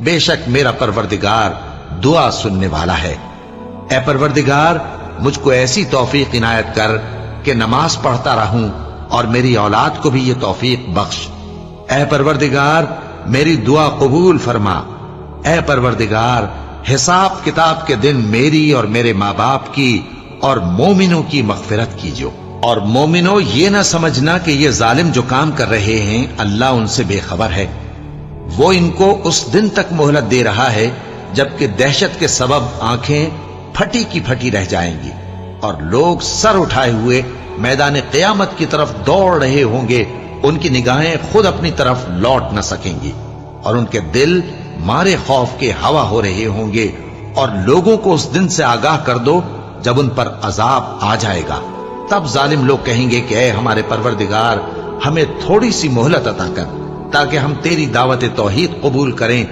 بے شک میرا پروردگار دعا سننے والا ہے۔ اے پروردگار مجھ کو ایسی توفیق عنایت کر کہ نماز پڑھتا رہوں اور میری اولاد کو بھی یہ توفیق بخش۔ اے پروردگار میری دعا قبول فرما۔ اے پروردگار حساب کتاب کے دن میری اور میرے ماں باپ کی اور مومنوں کی مغفرت کیجو۔ اور مومنوں یہ نہ سمجھنا کہ یہ ظالم جو کام کر رہے ہیں اللہ ان سے بے خبر ہے، وہ ان کو اس دن تک مہلت دے رہا ہے جبکہ دہشت کے سبب آنکھیں پھٹی کی پھٹی رہ جائیں گی اور لوگ سر اٹھائے ہوئے میدان قیامت کی طرف دوڑ رہے ہوں گے، ان کی نگاہیں خود اپنی طرف لوٹ نہ سکیں گی اور ان کے دل مارے خوف کے ہوا ہو رہے ہوں گے۔ اور لوگوں کو اس دن سے آگاہ کر دو جب ان پر عذاب آ جائے گا، تب ظالم لوگ کہیں گے کہ اے ہمارے پروردگار ہمیں تھوڑی سی مہلت عطا کر تاکہ ہم تیری دعوت توحید قبول کریں